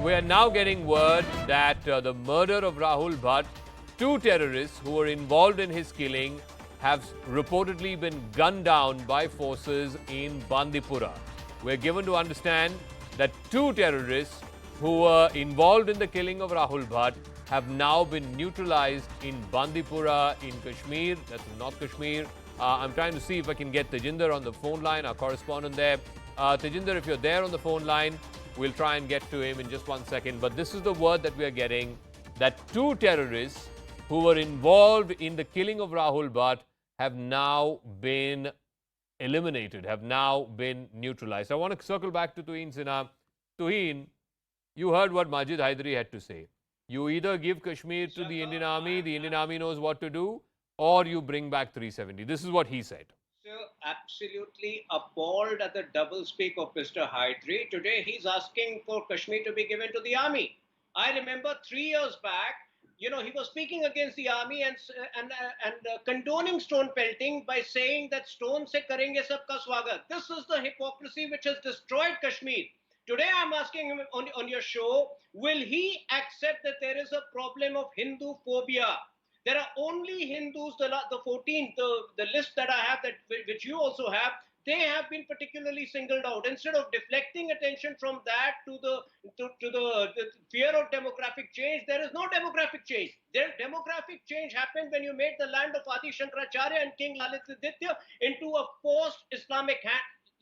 We are now getting word that the murder of Rahul Bhat, two terrorists who were involved in his killing, have reportedly been gunned down by forces in Bandipora. We're given to understand that two terrorists who were involved in the killing of Rahul Bhat have now been neutralized in Bandipora in Kashmir, that's in North Kashmir. I'm trying to see if I can get Tejinder on the phone line, our correspondent there. Tejinder, if you're there on the phone line, we'll try and get to him in just 1 second. But this is the word that we are getting, that two terrorists who were involved in the killing of Rahul Bhat have now been eliminated, have now been neutralized. I want to circle back to Tuhin Sinha. Tuhin, you heard what Majid Haidari had to say. You either give Kashmir to the Indian Army knows what to do, or you bring back 370. This is what he said. So absolutely appalled at the doublespeak of Mr. Haidri. Today he's asking for Kashmir to be given to the army. I remember 3 years back, he was speaking against the army and condoning stone pelting by saying that stone se karenge sabka swagat. This is the hypocrisy which has destroyed Kashmir. Today I'm asking him on your show, will he accept that there is a problem of Hindu phobia? There are only Hindus, the 14, the list that I have, which you also have, they have been particularly singled out. Instead of deflecting attention from that to the fear of demographic change, there is no demographic change. Demographic change happened when you made the land of Adi Shankaracharya and King Lalitaditya into a post-Islamic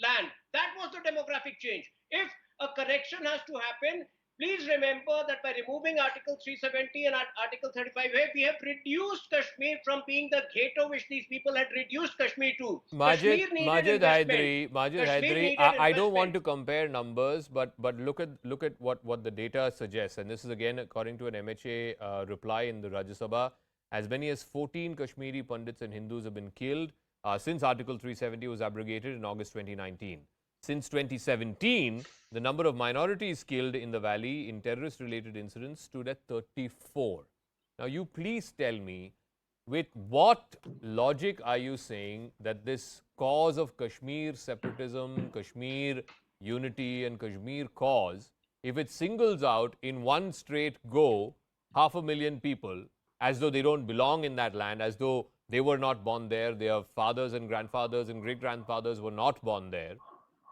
land. That was the demographic change. If a correction has to happen, please remember that by removing Article 370 and Article 35A, we have reduced Kashmir from being the ghetto which these people had reduced Kashmir to. Majid Haidari, I don't want to compare numbers, but look at what the data suggests. And this is again according to an MHA reply in the Rajya Sabha. As many as 14 Kashmiri Pandits and Hindus have been killed since Article 370 was abrogated in August 2019. Since 2017, the number of minorities killed in the valley in terrorist-related incidents stood at 34. Now, you please tell me, with what logic are you saying that this cause of Kashmir separatism, Kashmir unity and Kashmir cause, if it singles out in one straight go 500,000 people, as though they don't belong in that land, as though they were not born there, their fathers and grandfathers and great-grandfathers were not born there,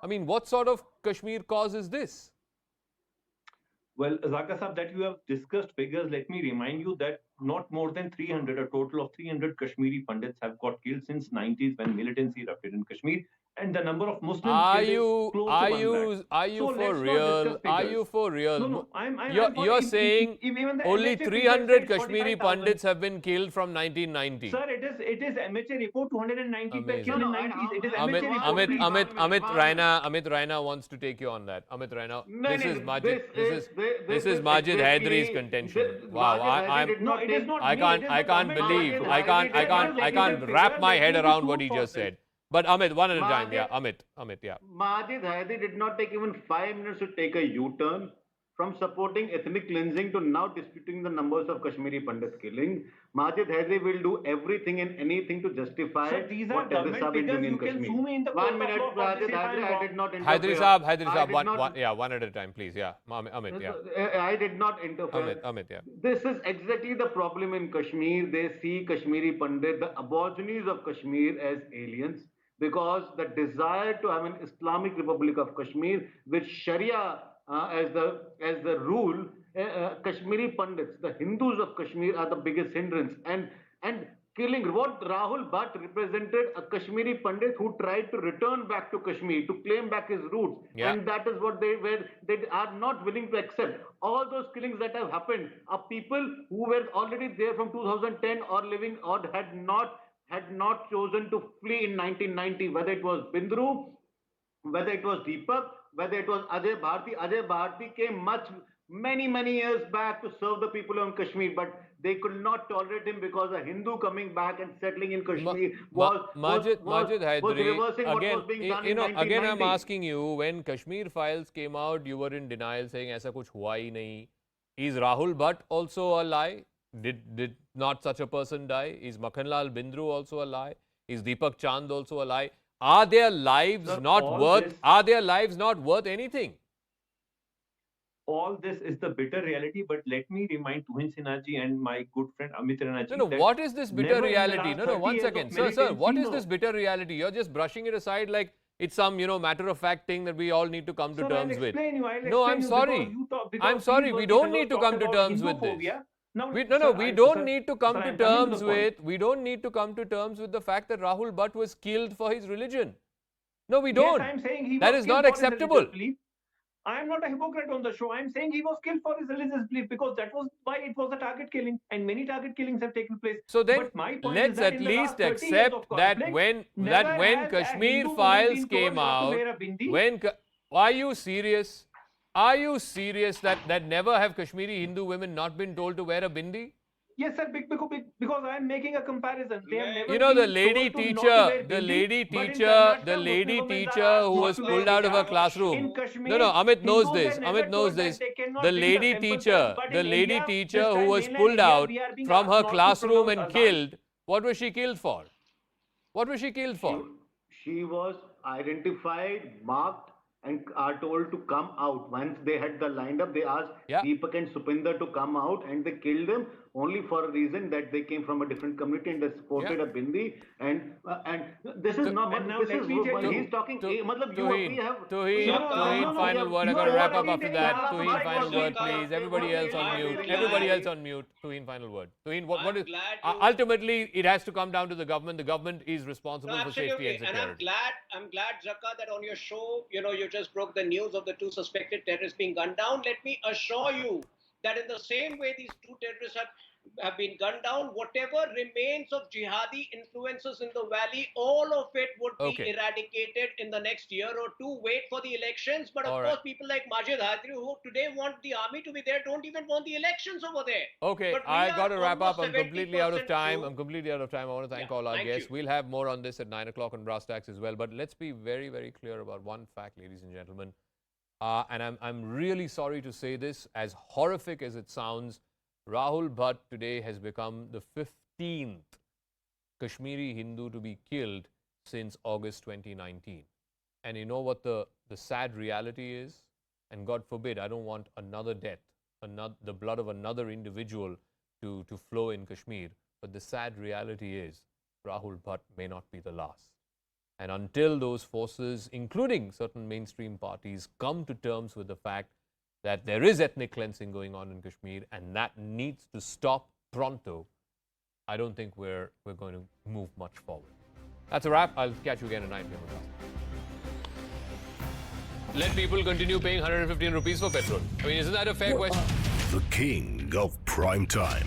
I mean, what sort of Kashmir cause is this? Well, Zaka Sahab, that you have discussed figures, let me remind you that not more than 300, a total of 300 Kashmiri Pandits have got killed since 90s when militancy erupted in Kashmir. And the number of Muslims are killed you is close to 1 lakh. Are you So for real? Are you for real? No, You're saying only 300 Kashmiri Pandits have been killed from 1990. Sir, it is MHA report 290 were killed in 90s. It is Amit Raina wants to take you on that. Amit Raina, this is Majid Haidari's contention. Wow, I can't wrap my head around what he just said. But Amit, one at a time. Yeah, Amit, yeah. Majid Haidari did not take even 5 minutes to take a U-turn from supporting ethnic cleansing to now disputing the numbers of Kashmiri Pandits killing. Majid Haidari will do everything and anything to justify what terrorists have been doing in Kashmir. 1 minute, Majid Haidari, I did not interfere. Haidari Saab, one at a time, please. Yeah, Amit, yeah. I did not interfere. Amit, yeah. This is exactly the problem in Kashmir. They see Kashmiri Pandit, the aborigines of Kashmir, as aliens, because the desire to have an Islamic Republic of Kashmir with Sharia as the rule, Kashmiri Pandits, the Hindus of Kashmir, are the biggest hindrance. And killing what Rahul Bhat represented, a Kashmiri Pandit who tried to return back to Kashmir, to claim back his roots. Yeah. And that is what they are not willing to accept. All those killings that have happened are people who were already there from 2010 or living or had not chosen to flee in 1990, whether it was Bindru, whether it was Deepak, whether it was Ajay Bharti. Ajay Bharti came many years back to serve the people of Kashmir, but they could not tolerate him because a Hindu coming back and settling in Kashmir was reversing what was being done in 1990. Again, I'm asking you, when Kashmir files came out, you were in denial, saying aisa kuch hua hi nahi. Is Rahul Bhat also a lie? Did not such a person die? Is Makhanlal Bindru also a lie? Is Deepak Chand also a lie? Are their lives not worth anything? all this is the bitter reality. But let me remind Tuhin Sinha ji and my good friend Amit Raina ji No, that what is this bitter never in the reality? last No, 30 one years of second. Sir, what militancy, is this bitter reality? You're just brushing it aside like it's some, matter-of-fact thing that we all need to come to Sir, terms with. I'll No, I'm explain you sorry. I'm sorry. We don't need to come to terms with this. Now, We don't sir, need to come sir, to I'm coming to terms the point. with, we don't need to come to terms with the fact that Rahul Bhat was killed for his religion. No, we Yes, don't. I'm saying he That was is killed not for his acceptable. religious belief. I am not a hypocrite on the show. I'm saying he was killed for his religious belief because that was why it was a target killing, and many target killings have taken place. So then, But my point is let's that at in the last least 30 years accept of that conflict, when never has a Kashmir Hindu woman files been told came not to out, wear a bindi. are you serious? Are you serious that never have Kashmiri Hindu women not been told to wear a bindi? Yes, sir, because I am making a comparison. They have never You know, been told to not to wear bindi, but in the Karnataka, lady Muslim women are teacher asked who not was to wear pulled out of her hijab. classroom. In Kashmir, No, Amit knows Hindus this. are never Amit knows told that this. they cannot The bring the lady temple teacher, church, but the in lady India, teacher this who time was mainland pulled India, out we are being from asked her not to classroom pronounce and azan. killed. What was she killed for? What was she killed for? She was identified, marked, and are told to come out. Once they had the lined up, they asked Yeah. Deepak and Supinder to come out, and they killed them only for a reason that they came from a different community and they sported Yeah. a bindi. And this is not. and now This let is me tell when you- he's talking. We have. Tuhin, final word. I got to wrap up after that. Tuhin, final word, Zaka, please. Everybody else on I'm mute. glad- Everybody else on mute. Tuhin, final word. Tuhin, what I'm is? glad you- Ultimately, it has to come down to the government. The government is responsible No, for safety absolutely. and And security. I'm glad, Zaka, that on your show, you just broke the news of the two suspected terrorists being gunned down. Let me assure you that in the same way these two terrorists have been gunned down, whatever remains of jihadi influences in the valley, all of it would be Okay. eradicated in the next year or two. Wait for the elections. But of All course, right. people like Majid Hadri, who today want the army to be there, don't even want the elections over there. Okay, But we I are got to wrap up. almost I'm completely out of 70% time. through. I'm completely out of time. I want to thank Yeah, all our thank guests. you. We'll have more on this at 9 o'clock on Brass Tacks as well. But let's be very, very clear about one fact, ladies and gentlemen. And I'm really sorry to say this, as horrific as it sounds, Rahul Bhat today has become the 15th Kashmiri Hindu to be killed since August 2019. And you know what the sad reality is? And God forbid, I don't want another death, the blood of another individual to flow in Kashmir. But the sad reality is Rahul Bhat may not be the last. And until those forces, including certain mainstream parties, come to terms with the fact that there is ethnic cleansing going on in Kashmir and that needs to stop pronto, I don't think we're going to move much forward. That's a wrap. I'll catch you again at 9 p.m. Let people continue paying 115 rupees for petrol. I mean, isn't that a fair question? The king of prime time.